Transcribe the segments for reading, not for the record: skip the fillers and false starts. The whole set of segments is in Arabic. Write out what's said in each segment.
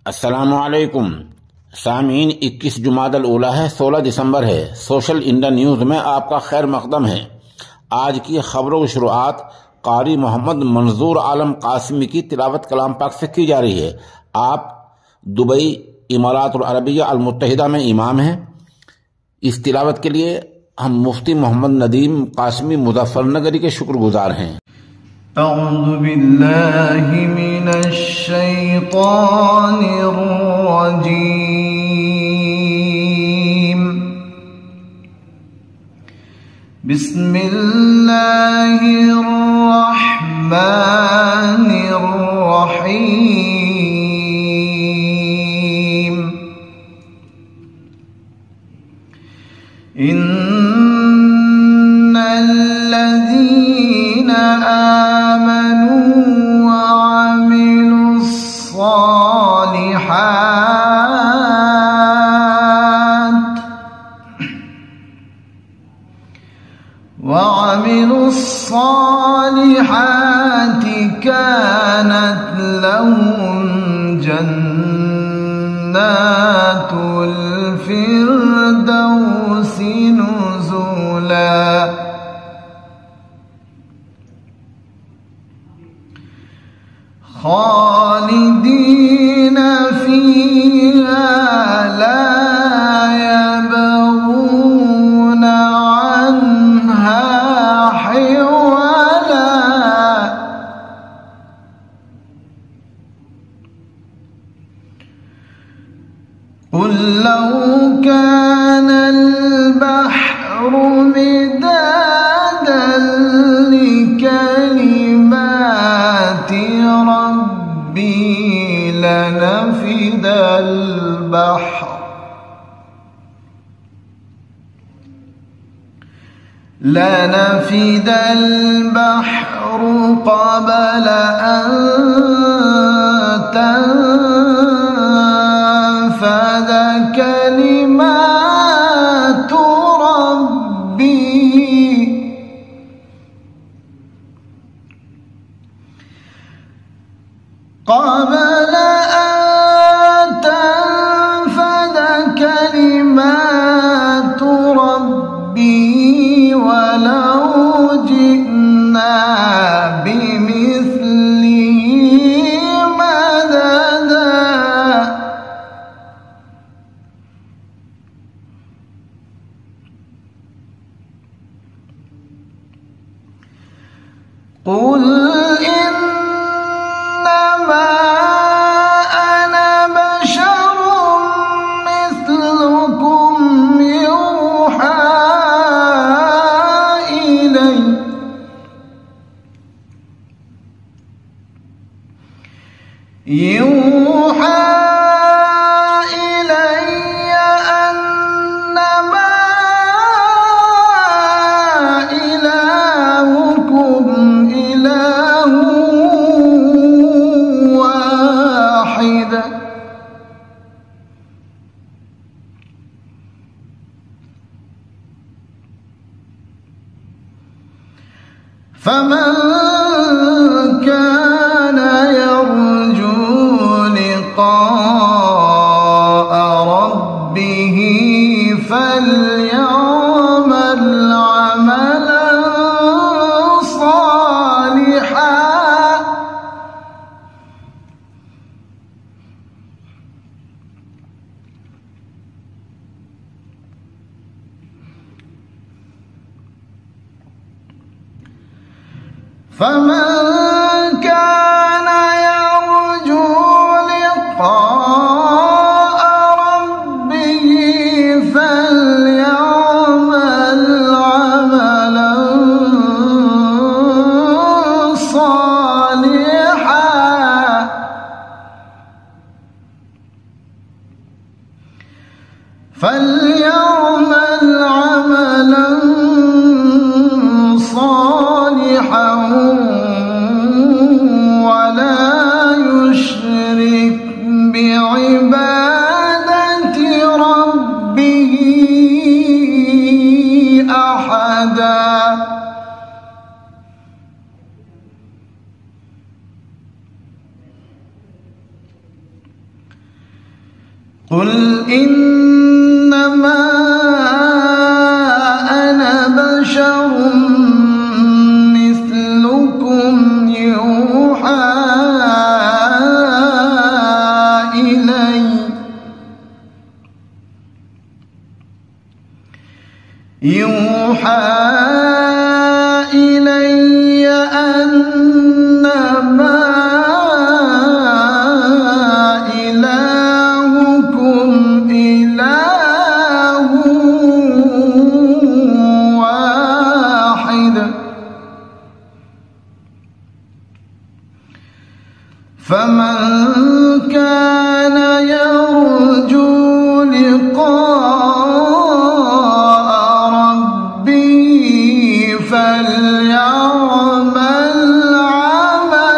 अस्सलामुअलैकुम सामीन। 21 जुमादल उला है, 16 दिसंबर है। सोशल इंडिया न्यूज़ में आपका खैर मकदम है। आज की खबरों की शुरुआत कारी मोहम्मद मंजूर आलम कासिमी की तिलावत कलाम पाक से की जा रही है। आप दुबई इमारात अरबिया अल मुत्तहिदा में इमाम हैं। इस तिलावत के लिए हम मुफ्ती मोहम्मद नदीम कासिमी मुजफ्फरनगरी के शुक्रगुजार हैं। अऊज़ु बिल्लाहि मिनश शैतानिर रजीम। बिस्मिल्लाहिर रहमानिर रहीम। इन्नल्लज़ीना وعملوا الصالحات كانت لهم جنات الفردوس نزلا خالدين فيها لا يبغون عنها حولا قل لو كان البحر مدادا لكلمات ربي لنفد البحر قبل أن تنفد كلمات ربي قبل أن تنفد كلمات ربي ولو جئنا بمثله مددا قل إنما أنا بشر مثلكم يوحى إلي أنما إلهكم إله واحد فمن كان يرجو لقاء ربه فليعمل عملا صالحا فمن كان يرجو لقاء ربه فليعمل عملا صالحا ولا يشرك بعبادة ربه أحدا قل إنما أنا بشر مثلكم يوحى إلي أنما إلهكم إله واحد فمن كان يرجو لقاء ربه فليعمل عملا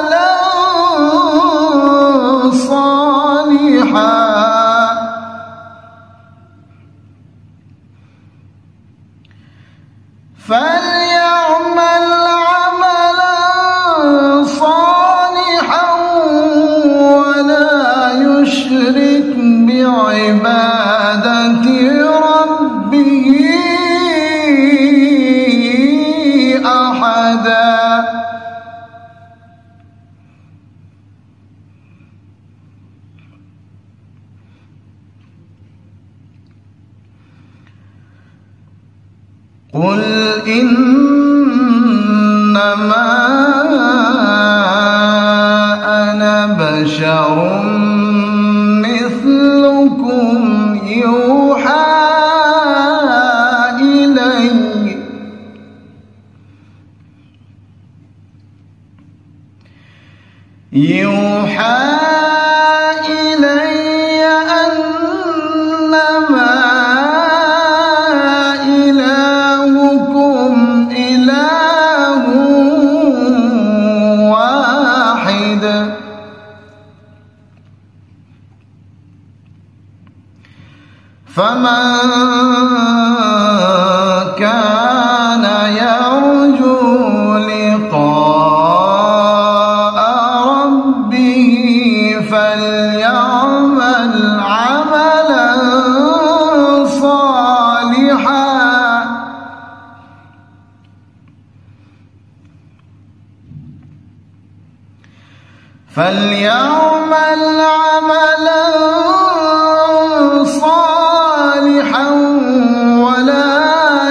صالحا ولا يشرك بعبادة ربه أحدا قل إنما أنا بشر مثلكم يوحى إلي أنما إلهكم إله واحد فمن كان يرجو لقاء ربه فليعمل عملا صالحا ولا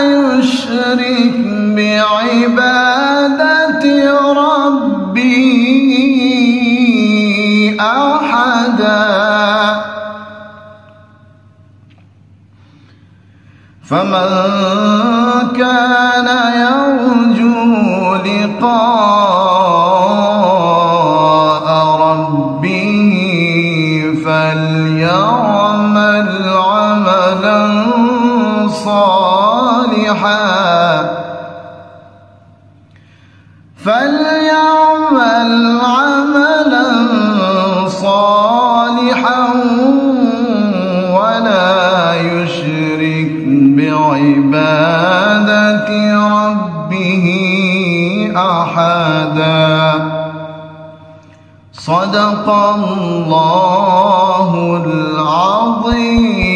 يشرك بعبادة ربه أحدا فمن كان يرجو لقاء ربه فليعمل عملا صالحا ولا يشرك بعبادة ربه أحدا صدق الله العظيم.